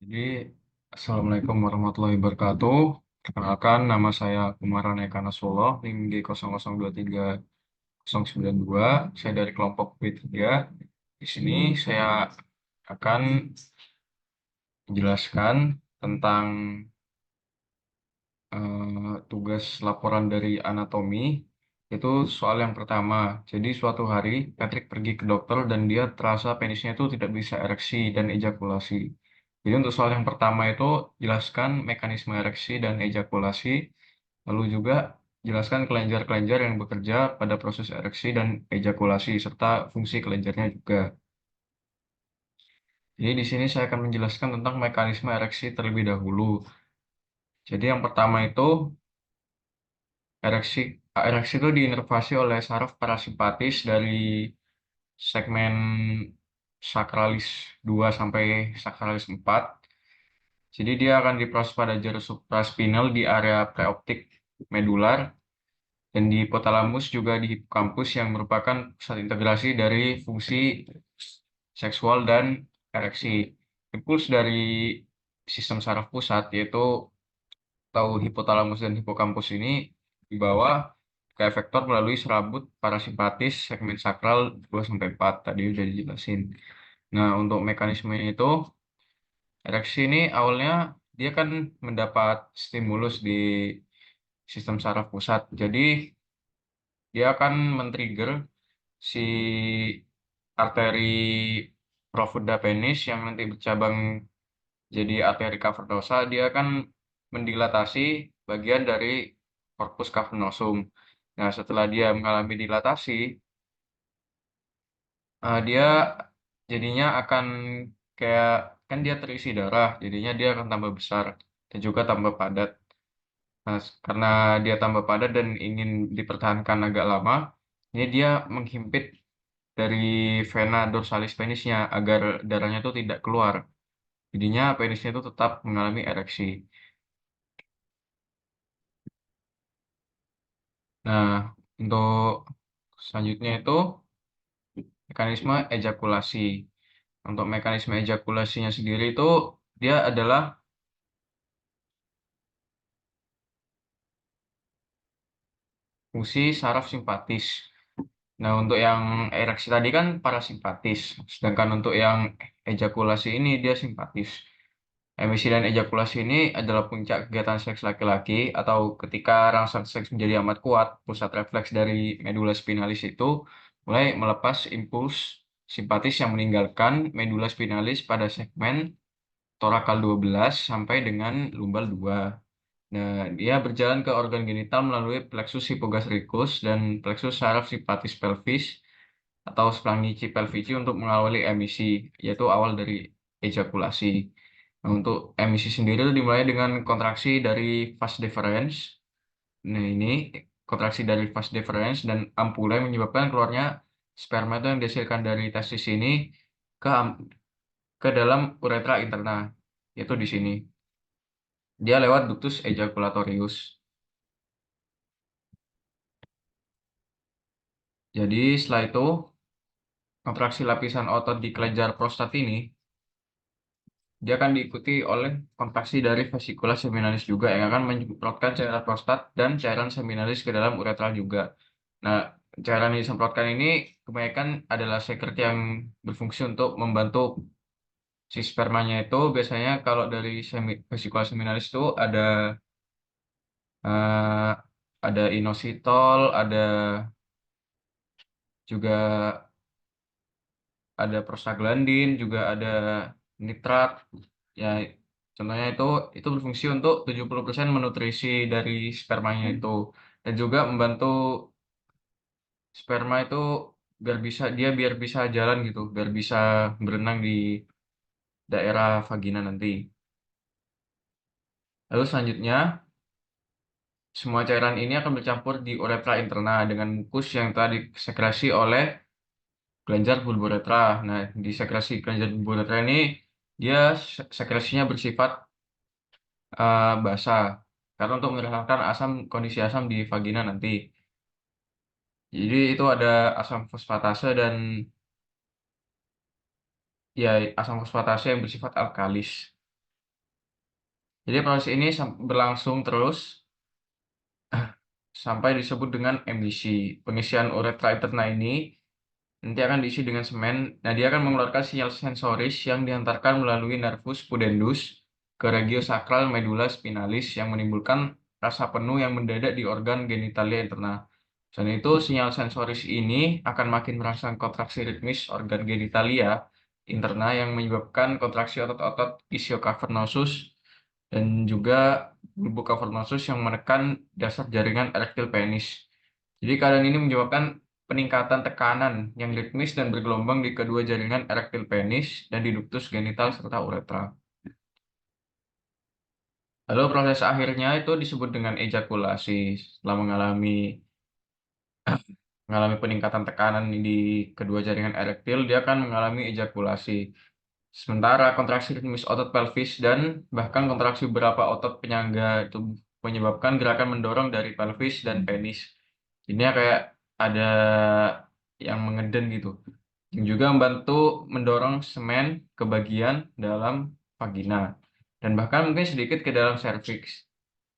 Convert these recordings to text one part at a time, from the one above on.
Jadi, Assalamualaikum warahmatullahi wabarakatuh. Perkenalkan, nama saya Kumaran Eka Nasrullah, NIM G0023 092. Saya dari kelompok B3. Di sini saya akan menjelaskan tentang tugas laporan dari anatomi. Itu soal yang pertama. Jadi, suatu hari Patrick pergi ke dokter dan dia terasa penisnya itu tidak bisa ereksi dan ejakulasi. Jadi untuk soal yang pertama itu jelaskan mekanisme ereksi dan ejakulasi, lalu juga jelaskan kelenjar-kelenjar yang bekerja pada proses ereksi dan ejakulasi serta fungsi kelenjarnya juga. Jadi di sini saya akan menjelaskan tentang mekanisme ereksi terlebih dahulu. Jadi yang pertama itu ereksi ereksi itu diinervasi oleh saraf parasimpatis dari segmen sakralis 2 sampai sakralis 4. Jadi dia akan diproses pada jalur supraspinal di area preoptik medular dan di hipotalamus juga di hipokampus yang merupakan pusat integrasi dari fungsi seksual dan ereksi. Impuls dari sistem saraf pusat yaitu tahu hipotalamus dan hipokampus ini dibawa ke efektor melalui serabut parasimpatis segmen sakral 2 sampai 4 tadi udah dijelasin. Nah, untuk mekanismenya itu ereksi ini awalnya dia kan mendapat stimulus di sistem saraf pusat. Jadi dia akan men-trigger si arteri profunda penis yang nanti bercabang jadi arteri cavernosa. Dia akan mendilatasi bagian dari corpus cavernosum. Nah, setelah dia mengalami dilatasi, dia jadinya akan kayak kan dia terisi darah, jadinya dia akan tambah besar dan juga tambah padat. Nah, karena dia tambah padat dan ingin dipertahankan agak lama, ini dia menghimpit dari vena dorsalis penisnya agar darahnya itu tidak keluar. Jadinya penisnya itu tetap mengalami ereksi. Nah, untuk selanjutnya itu mekanisme ejakulasi. Untuk mekanisme ejakulasinya sendiri itu dia adalah fungsi saraf simpatis. Nah, untuk yang ereksi tadi kan parasimpatis, sedangkan untuk yang ejakulasi ini dia simpatis. Emisi dan ejakulasi ini adalah puncak kegiatan seks laki-laki atau ketika rangsang seks menjadi amat kuat, pusat refleks dari medula spinalis itu mulai melepas impuls simpatis yang meninggalkan medula spinalis pada segmen torakal 12 sampai dengan lumbal 2. Nah, dia berjalan ke organ genital melalui plexus hypogastricus dan plexus saraf simpatis pelvis atau splanchnici pelvici untuk mengawali emisi, yaitu awal dari ejakulasi. Nah, untuk emisi sendiri itu dimulai dengan kontraksi dari vas deferens. Nah, ini kontraksi dari vas deferens dan ampula yang menyebabkan keluarnya sperma itu yang dihasilkan dari testis ini ke ke dalam uretra interna, yaitu di sini. Dia lewat ductus ejaculatorius. Jadi setelah itu kontraksi lapisan otot di kelenjar prostat ini dia akan diikuti oleh kontraksi dari vesicula seminalis juga yang akan menyemprotkan cairan prostat dan cairan seminalis ke dalam uretra juga. Nah, cairan yang disemprotkan ini kebanyakan adalah sekret yang berfungsi untuk membantu si spermanya itu biasanya kalau dari vesicula seminalis itu eh, ada inositol, juga ada prostaglandin, juga ada nitrat. Ya, contohnya itu berfungsi untuk 70% menutrisi dari spermanya itu dan juga membantu sperma itu biar bisa jalan gitu, biar bisa berenang di daerah vagina nanti. Lalu selanjutnya, semua cairan ini akan bercampur di uretra interna dengan mukus yang telah disekresi oleh kelenjar bulboretra. Nah, di sekresi kelenjar bulboretra ini dia sekresinya bersifat basah karena untuk menghilangkan kondisi asam di vagina nanti. Jadi itu ada asam fosfatase dan ya asam fosfatase yang bersifat alkalis. Jadi proses ini berlangsung terus sampai disebut dengan emisi. Pengisian uretra interna ini nanti akan diisi dengan semen. Nah, dia akan mengeluarkan sinyal sensoris yang dihantarkan melalui nervus pudendus ke regio sakral medula spinalis yang menimbulkan rasa penuh yang mendadak di organ genitalia interna. Selain itu, sinyal sensoris ini akan makin merangsang kontraksi ritmis organ genitalia interna yang menyebabkan kontraksi otot-otot ischiocavernosus dan juga bulbocavernosus yang menekan dasar jaringan erektil penis. Jadi keadaan ini menyebabkan peningkatan tekanan yang ritmis dan bergelombang di kedua jaringan erektil penis dan di ductus genital serta uretra. Lalu proses akhirnya itu disebut dengan ejakulasi. Setelah mengalami peningkatan tekanan di kedua jaringan erektil, dia akan mengalami ejakulasi. Sementara kontraksi ritmis otot pelvis dan bahkan kontraksi beberapa otot penyangga itu menyebabkan gerakan mendorong dari pelvis dan penis. Ini kayak ada yang mengeden gitu. Yang juga membantu mendorong semen ke bagian dalam vagina. Dan bahkan mungkin sedikit ke dalam serviks.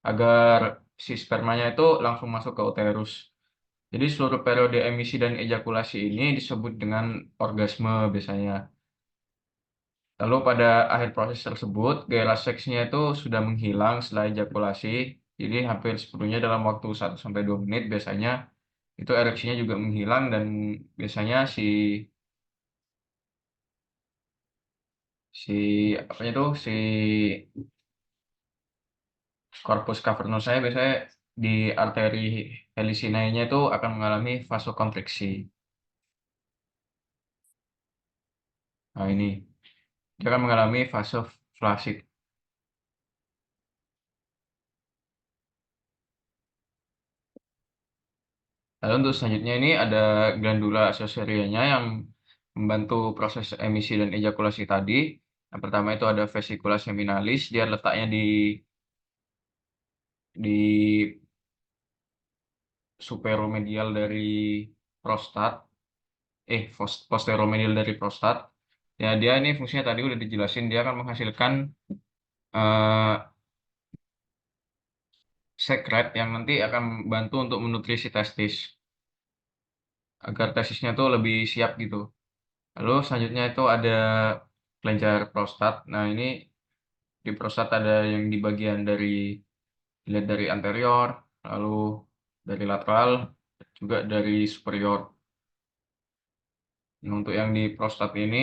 Agar si spermanya itu langsung masuk ke uterus. Jadi seluruh periode emisi dan ejakulasi ini disebut dengan orgasme biasanya. Lalu pada akhir proses tersebut, gairah seksnya itu sudah menghilang setelah ejakulasi. Jadi hampir sepenuhnya dalam waktu 1 sampai 2 menit biasanya itu ereksinya juga menghilang dan biasanya si apa itu si corpus cavernosanya biasanya di arteri helicinanya itu akan mengalami vasokonstriksi. Nah ini dia akan mengalami fase flasid. Lalu untuk selanjutnya ini ada glandula Schoserianya yang membantu proses emisi dan ejakulasi tadi. Yang pertama itu ada vesicula seminalis, dia letaknya di superomedial dari prostat, posteromedial dari prostat. Ya dia ini fungsinya tadi udah dijelasin, dia akan menghasilkan eh, sekret yang nanti akan membantu untuk menutrisi testis agar testisnya tuh lebih siap gitu. Lalu selanjutnya itu ada kelenjar prostat. Nah, ini di prostat ada yang di bagian dilihat dari anterior, lalu dari lateral, juga dari superior. Nah, untuk yang di prostat ini,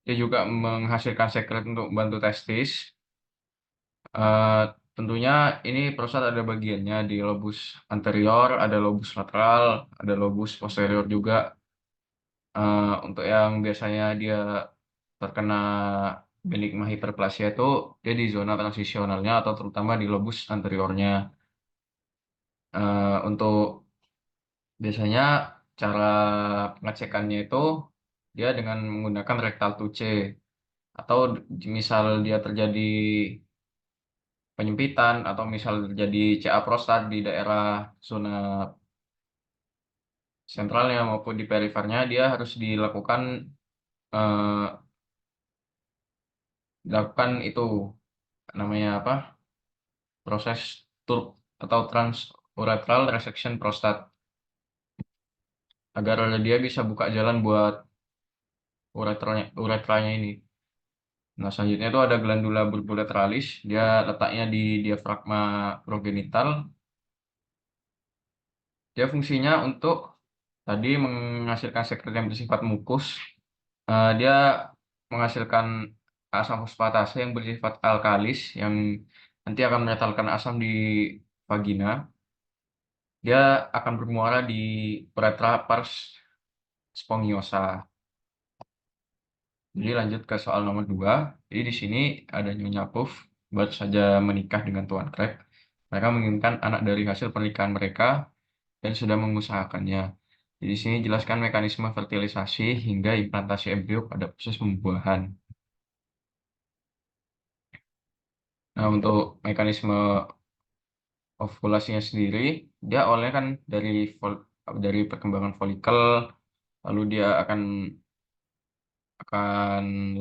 dia juga menghasilkan sekret untuk membantu testis. Eh, tentunya ini prostat ada bagiannya di lobus anterior, ada lobus lateral, ada lobus posterior juga. Untuk yang biasanya dia terkena benigna hiperplasia itu dia di zona transisionalnya atau terutama di lobus anteriornya. Untuk biasanya cara pengecekannya itu dia dengan menggunakan rectal 2C atau misal dia terjadi penyempitan atau misal terjadi CA prostat di daerah zona sentralnya maupun di perifernya dia harus eh, dilakukan itu namanya apa? Proses TURP atau transurethral resection prostat agar dia bisa buka jalan buat uretranya ini. Nah, selanjutnya itu ada glandula bulbolateralis, dia letaknya di diafragma progenital. Dia fungsinya untuk tadi menghasilkan sekret yang bersifat mukus. Dia menghasilkan asam fosfatase yang bersifat alkalis yang nanti akan menetralkan asam di vagina. Dia akan bermuara di uretra pars spongiosa. Jadi lanjut ke soal nomor 2. Jadi di sini ada Nyonya Puff baru saja menikah dengan Tuan Craig. Mereka menginginkan anak dari hasil pernikahan mereka dan sudah mengusahakannya. Jadi di sini jelaskan mekanisme fertilisasi hingga implantasi embrio pada proses pembuahan. Nah, untuk mekanisme ovulasinya sendiri, dia awalnya kan dari perkembangan folikel, lalu dia akan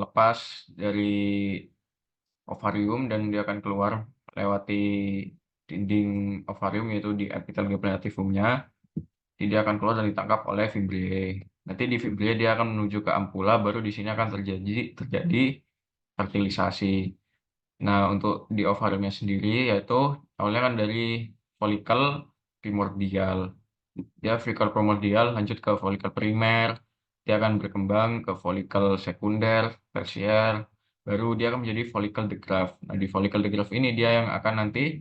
lepas dari ovarium dan dia akan keluar lewati dinding ovarium yaitu di epitel glandativumnya. Jadi dia akan keluar dan ditangkap oleh fibrillae. Nanti di fibrillae dia akan menuju ke ampula, baru di sini akan terjadi fertilisasi. Nah, untuk di ovariumnya sendiri yaitu awalnya kan dari folikel primordial. Dia folikel primordial lanjut ke folikel primer, dia akan berkembang ke folikel sekunder, tersier, baru dia akan menjadi folikel de Graaff. Nah, di folikel de Graaff ini dia yang akan nanti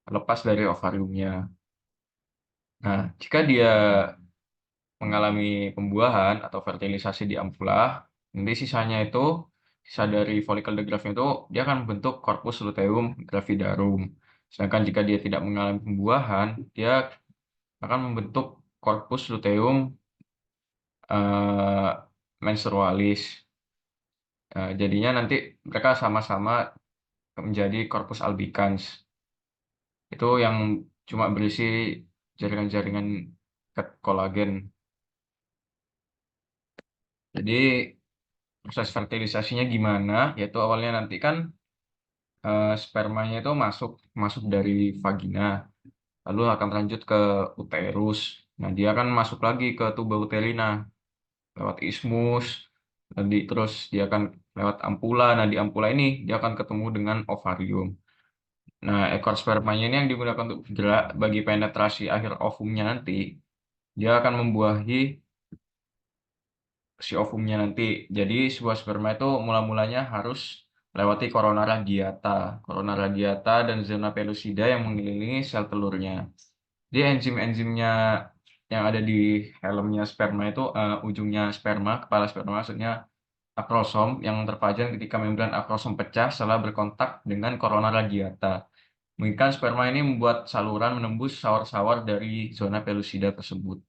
lepas dari ovariumnya. Nah, jika dia mengalami pembuahan atau fertilisasi di ampula, nanti sisa dari folikel de Graaff itu dia akan membentuk corpus luteum gravidarum. Sedangkan jika dia tidak mengalami pembuahan, dia akan membentuk corpus luteum eh, menstrualis. Jadinya nanti mereka sama-sama menjadi corpus albicans. Itu yang cuma berisi jaringan-jaringan kolagen. Jadi proses fertilisasinya gimana? Yaitu awalnya nanti kan spermanya itu masuk masuk dari vagina, lalu akan lanjut ke uterus. Nah, dia akan masuk lagi ke tuba uterina lewat ismus, terus dia akan lewat ampula. Nah, di ampula ini dia akan ketemu dengan ovarium. Nah, ekor spermanya ini yang digunakan untuk bergerak bagi penetrasi akhir ovumnya nanti, dia akan membuahi si ovumnya nanti. Jadi sebuah sperma itu mula-mulanya harus melewati corona radiata. Corona radiata dan zona pellucida yang mengelilingi sel telurnya. Jadi enzim-enzimnya yang ada di helmnya sperma itu, ujungnya sperma, kepala sperma maksudnya akrosom yang terpajang ketika membran akrosom pecah setelah berkontak dengan corona radiata. Mengikat sperma ini membuat saluran menembus sawar-sawar dari zona pellucida tersebut.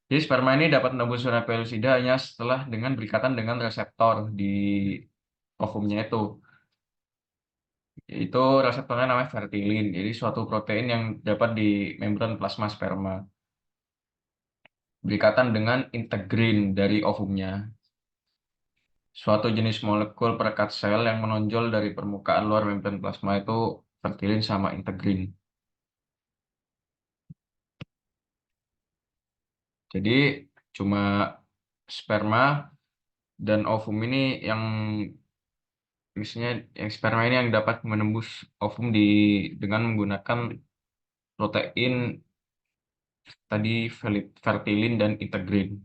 Jadi sperma ini dapat menembus zona pellucida hanya setelah dengan berikatan dengan reseptor di ovumnya itu. Itu reseptornya namanya fertilin. Jadi suatu protein yang dapat di membran plasma sperma. Berikatan dengan integrin dari ovumnya. Suatu jenis molekul perekat sel yang menonjol dari permukaan luar membran plasma itu fertilin sama integrin. Jadi cuma sperma dan ovum ini yang misalnya yang sperma ini yang dapat menembus ovum dengan menggunakan protein tadi fertilin dan integrin.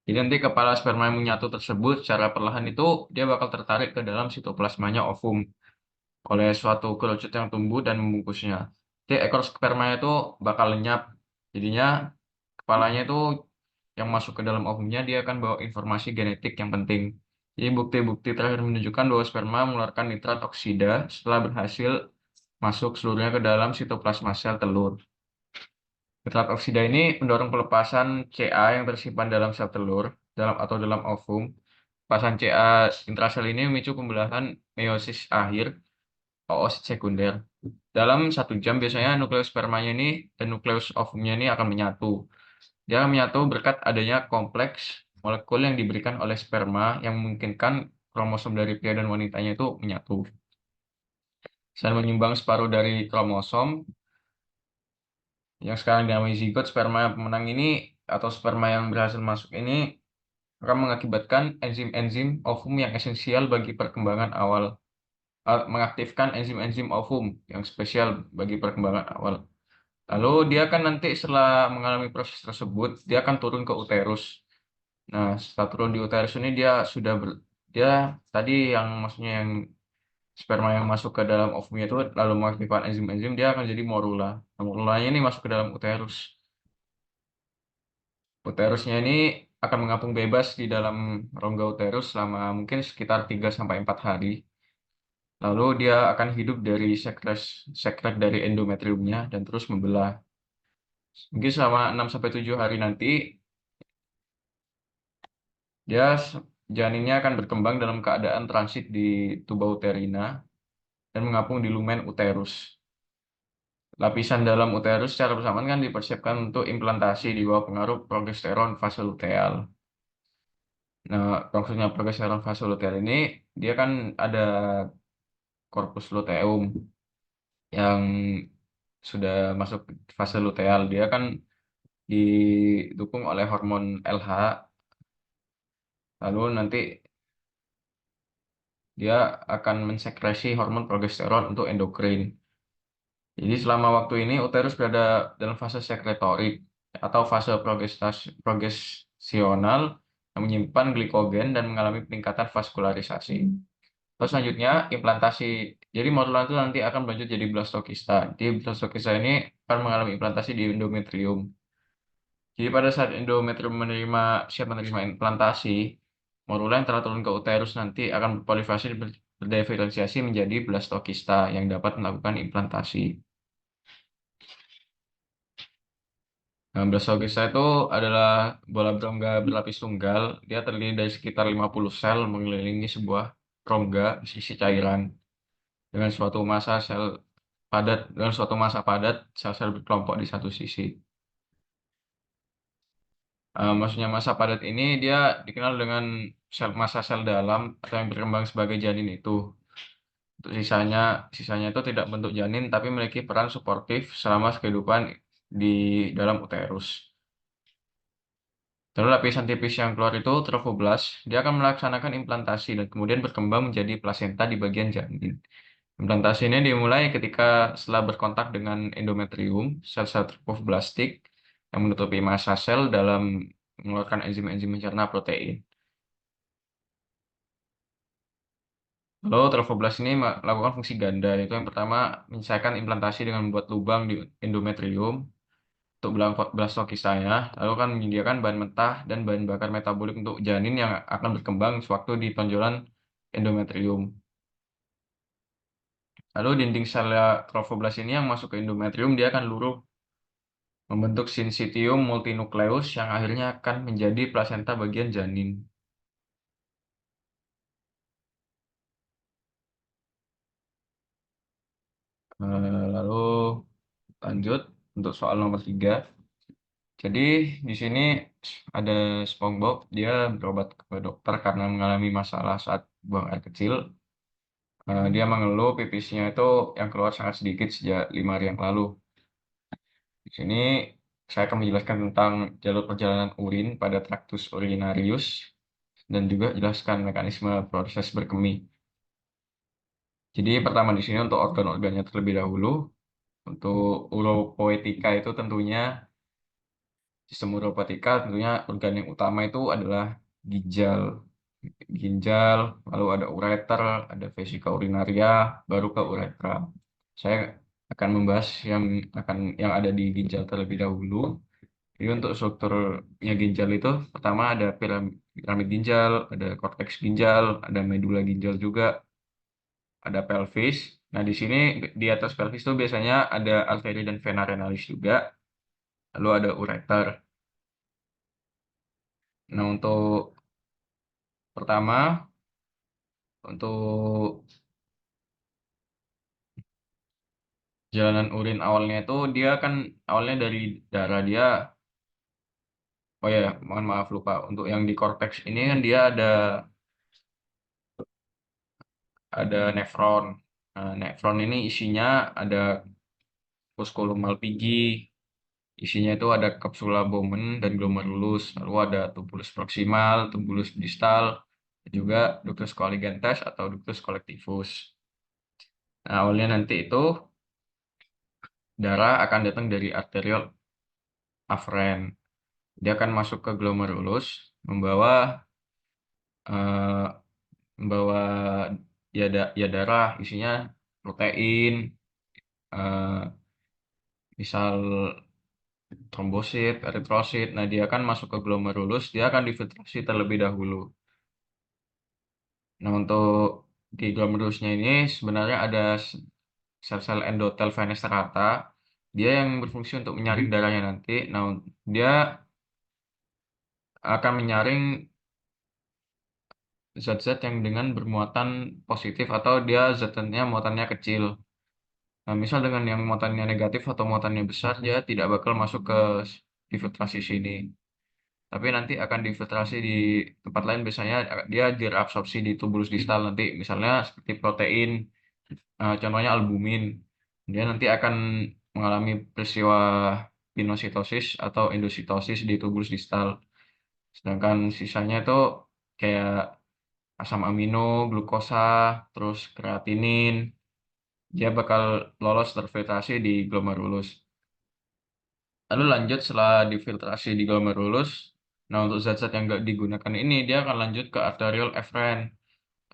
Jadi nanti kepala sperma yang menyatu tersebut secara perlahan itu dia bakal tertarik ke dalam sitoplasmanya ovum oleh suatu kerucut yang tumbuh dan membungkusnya. Jadi ekor sperma itu bakal lenyap. Jadinya kepalanya itu yang masuk ke dalam ovumnya dia akan bawa informasi genetik yang penting. Jadi bukti-bukti terakhir menunjukkan bahwa sperma mengeluarkan nitrat oksida setelah berhasil masuk seluruhnya ke dalam sitoplasma sel telur. Nitrat oksida ini mendorong pelepasan Ca yang tersimpan dalam sel telur atau dalam ovum. Pelepasan Ca intrasel ini memicu pembelahan meiosis akhir atau oosit sekunder. Dalam 1 jam biasanya nukleus spermanya ini dan nukleus ovumnya ini akan menyatu. Dia akan menyatu berkat adanya kompleks molekul yang diberikan oleh sperma yang memungkinkan kromosom dari pria dan wanitanya itu menyatu. Selain menyumbang separuh dari kromosom, yang sekarang dinamai zigot, sperma pemenang ini atau sperma yang berhasil masuk ini akan mengakibatkan enzim-enzim ovum yang esensial bagi perkembangan awal, mengaktifkan enzim-enzim ovum yang spesial bagi perkembangan awal. Lalu dia akan nanti setelah mengalami proses tersebut, dia akan turun ke uterus. Nah, setelah turun di uterus ini dia tadi yang maksudnya yang sperma yang masuk ke dalam ovumnya itu lalu mengaktifkan enzim-enzim, dia akan jadi morula. Nah, morulanya ini masuk ke dalam uterus. Uterusnya ini akan mengapung bebas di dalam rongga uterus selama mungkin sekitar 3 sampai 4 hari. Lalu dia akan hidup dari sekret dari endometriumnya dan terus membelah. Mungkin selama 6 sampai 7 hari nanti, dia janinnya akan berkembang dalam keadaan transit di tuba uterina dan mengapung di lumen uterus. Lapisan dalam uterus secara bersamaan kan dipersiapkan untuk implantasi di bawah pengaruh progesteron fase luteal. Nah, maksudnya pergeseran fase luteal ini, dia kan ada korpus luteum yang sudah masuk fase luteal. Dia kan didukung oleh hormon LH, lalu nanti dia akan mensekresi hormon progesteron untuk endokrin. Jadi selama waktu ini uterus berada dalam fase sekretorik atau fase progesional yang menyimpan glikogen dan mengalami peningkatan vaskularisasi. Terus selanjutnya implantasi. Jadi modular itu nanti akan berlanjut jadi blastokista. Di blastokista ini akan mengalami implantasi di endometrium. Jadi pada saat endometrium siap menerima implantasi, morula yang telah turun ke uterus nanti akan berpolifasi dan berdiferensiasi menjadi blastokista yang dapat melakukan implantasi. Nah, blastokista itu adalah bola berongga berlapis tunggal. Dia terdiri dari sekitar 50 sel mengelilingi sebuah rongga sisi cairan dengan suatu massa sel padat, sel-sel berkelompok di satu sisi. Maksudnya massa padat ini dia dikenal dengan massa sel dalam atau yang berkembang sebagai janin itu. Untuk sisanya itu tidak bentuk janin tapi memiliki peran suportif selama kehidupan di dalam uterus. Lalu lapisan tipis yang keluar itu trofoblast, dia akan melaksanakan implantasi dan kemudian berkembang menjadi plasenta di bagian janin. Implantasi ini dimulai ketika setelah berkontak dengan endometrium, sel-sel trofoblastik yang menutupi massa sel dalam mengeluarkan enzim-enzim pencerna protein. Lalu trofoblast ini melakukan fungsi ganda, yaitu yang pertama menyelesaikan implantasi dengan membuat lubang di endometrium untuk blastokistanya, lalu kan menyediakan bahan mentah dan bahan bakar metabolik untuk janin yang akan berkembang sewaktu di tonjolan endometrium. Lalu dinding sel trofoblast ini yang masuk ke endometrium dia akan luruh membentuk syncytium multinukleus yang akhirnya akan menjadi plasenta bagian janin. Lalu lanjut untuk soal nomor 3. Jadi di sini ada SpongeBob, dia berobat ke dokter karena mengalami masalah saat buang air kecil. Dia mengeluh pipisnya itu yang keluar sangat sedikit sejak 5 hari yang lalu. Di sini saya akan menjelaskan tentang jalur perjalanan urin pada traktus urinarius dan juga jelaskan mekanisme proses berkemih. Jadi pertama di sini untuk organ-organnya terlebih dahulu. Untuk uropoetika itu tentunya sistem uropoetika tentunya organ yang utama itu adalah ginjal. Ginjal, lalu ada ureter, ada vesika urinaria, baru ke uretra. Saya akan membahas yang ada di ginjal terlebih dahulu. Jadi untuk strukturnya ginjal itu pertama ada piramid ginjal, ada korteks ginjal, ada medula ginjal juga, ada pelvis. Nah, di sini di atas pelvis itu biasanya ada arteri dan vena renalis juga, lalu ada ureter. Nah, pertama untuk jalanan urin awalnya itu dia kan awalnya dari darah dia. Oh ya, mohon maaf lupa. Untuk yang di korteks ini kan dia ada nefron. Nah, nefron ini isinya ada Pusculum malpighi, isinya itu ada kapsula Bowman dan glomerulus, lalu ada tubulus proximal, tubulus distal, dan juga ductus colligans atau ductus collectivus. Nah, awalnya nanti itu darah akan datang dari arteriol afferent. Dia akan masuk ke glomerulus, membawa eh, membawa ya darah isinya protein, eh, misal trombosit, eritrosit. Nah, dia akan masuk ke glomerulus, dia akan difiltrasi terlebih dahulu. Nah, untuk di glomerulusnya ini sebenarnya ada sel-sel endotel fenestrata. Dia yang berfungsi untuk menyaring darahnya nanti. Nah, dia akan menyaring zat-zat yang dengan bermuatan positif atau dia zatnya muatannya kecil. Nah, misal dengan yang muatannya negatif atau muatannya besar, dia tidak bakal masuk ke infiltrasi sini. tapi nanti akan difiltrasi di tempat lain, biasanya dia direabsorpsi di tubulus distal nanti, misalnya seperti protein, contohnya albumin, dia nanti akan mengalami peristiwa pinositosis atau endositosis di tubulus distal. Sedangkan sisanya itu kayak asam amino, glukosa, terus kreatinin, dia bakal lolos terfiltrasi di glomerulus. Lalu lanjut setelah difiltrasi di glomerulus, nah untuk zat-zat yang nggak digunakan ini, dia akan lanjut ke arterial efferent.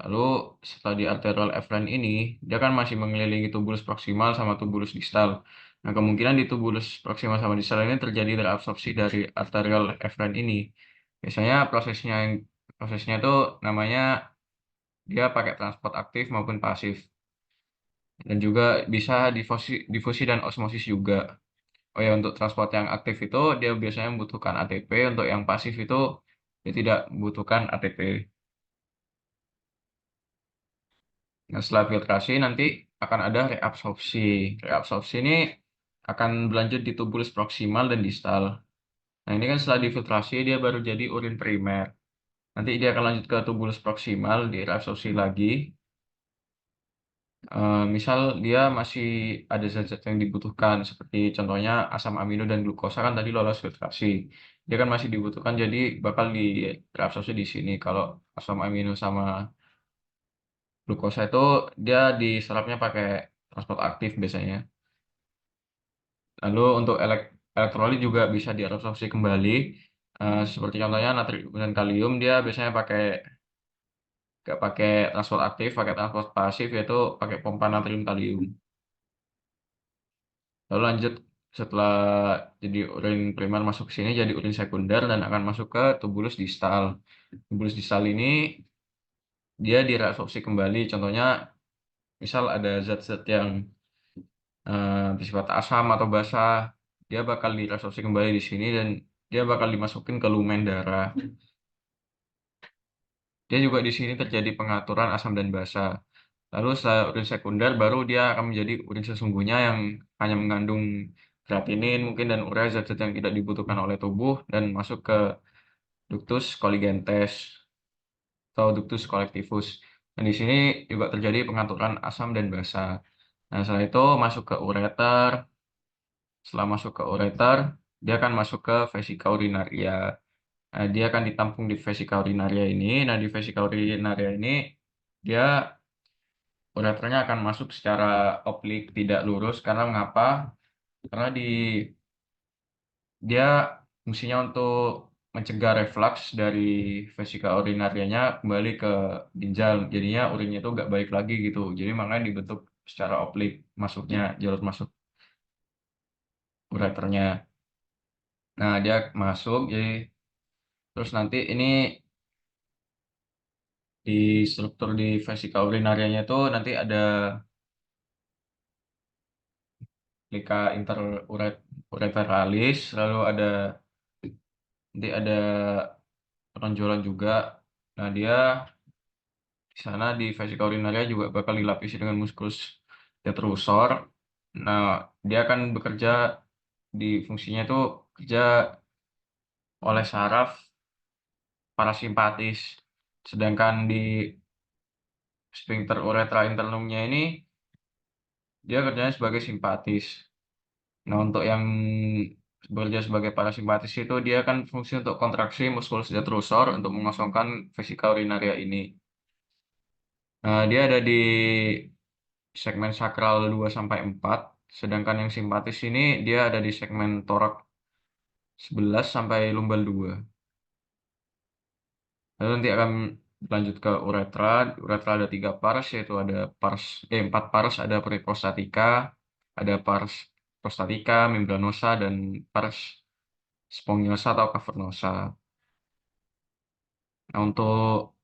Lalu setelah di arterial efferent ini, dia kan masih mengelilingi tubulus proksimal sama tubulus distal. Nah, kemungkinan di tubulus proksimal sama distal ini terjadi reabsorpsi dari arterial efferent ini. Biasanya prosesnya itu namanya dia pakai transport aktif maupun pasif. Dan juga bisa difusi dan osmosis juga. Oh ya, untuk transport yang aktif itu dia biasanya membutuhkan ATP, untuk yang pasif itu dia tidak membutuhkan ATP. Nah, setelah filtrasi nanti akan ada reabsorpsi. Reabsorpsi ini akan berlanjut di tubulus proksimal dan distal. Nah, ini kan setelah difiltrasi dia baru jadi urin primer. Nanti dia akan lanjut ke tubulus proksimal, direabsorpsi lagi. Misal dia masih ada zat-zat yang dibutuhkan, seperti contohnya asam amino dan glukosa kan tadi lolos filtrasi. Dia kan masih dibutuhkan, jadi bakal direabsorpsi di sini. Kalau asam amino sama glukosa itu dia diserapnya pakai transport aktif biasanya. Lalu untuk elektrolit juga bisa diabsorpsi kembali. Seperti contohnya natrium dan kalium, dia biasanya nggak pakai transport aktif, pakai transport pasif, yaitu pakai pompa natrium kalium. Lalu lanjut setelah jadi urin primer masuk ke sini jadi urin sekunder dan akan masuk ke tubulus distal. Tubulus distal ini dia direabsorpsi kembali. Contohnya misal ada zat-zat yang bersifat asam atau basa, dia bakal direabsorpsi kembali di sini dan dia bakal dimasukin ke lumen darah. Dia juga di sini terjadi pengaturan asam dan basa. Lalu setelah urin sekunder baru dia akan menjadi urin sesungguhnya yang hanya mengandung kreatinin mungkin dan urea, zat-zat yang tidak dibutuhkan oleh tubuh, dan masuk ke ductus colligentes atau ductus collectivus. Dan di sini juga terjadi pengaturan asam dan basa. Nah, setelah itu masuk ke ureter. Setelah masuk ke ureter, dia akan masuk ke vesika urinaria. Nah, dia akan ditampung di vesika urinaria ini. Nah, di vesika urinaria ini dia ureternya akan masuk secara oblik, tidak lurus. Karena mengapa? Karena dia fungsinya untuk mencegah reflux dari vesika urinarianya kembali ke ginjal. Jadinya urinnya itu nggak balik lagi gitu. Jadi makanya dibentuk secara oblik masuknya, jalur masuk ureternya. Nah, dia masuk, jadi terus nanti ini di struktur di vesika urinarianya itu nanti ada plika interureteralis, lalu nanti ada penonjolan juga. Nah, dia di sana di vesika urinaria juga bakal dilapisi dengan musculus detrusor. Nah, dia akan bekerja di fungsinya itu kerja oleh saraf parasimpatis. Sedangkan di sphincter uretra internumnya ini dia kerjanya sebagai simpatis. Nah, untuk yang bekerja sebagai parasimpatis itu dia kan fungsi untuk kontraksi musculus detrusor untuk mengosongkan vesika urinaria ini. Nah, dia ada di segmen sakral 2 sampai 4, sedangkan yang simpatis ini dia ada di segmen torak 11 sampai lumbal 2. Lalu nanti akan lanjut ke uretra. Di uretra ada 3 pars, yaitu ada 4 pars, ada periprostatika, ada pars prostatika, membranosa, dan pars spongiosa atau cavernosa. Nah, untuk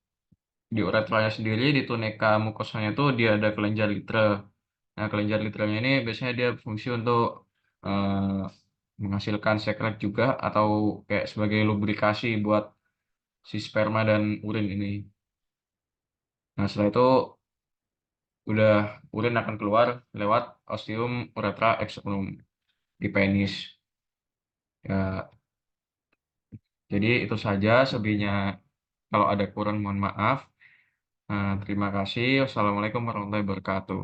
di uretranya sendiri, di tunika mukosanya itu dia ada kelenjar litre. Nah, kelenjar litrenya ini biasanya dia fungsi untuk menghasilkan sekret juga atau kayak sebagai lubrikasi buat si sperma dan urin ini. Nah, setelah itu udah urin akan keluar lewat ostium uretra externum di penis. Ya, Jadi itu saja selebihnya. Kalau ada kurang mohon maaf. Terima kasih. Wassalamualaikum warahmatullahi wabarakatuh.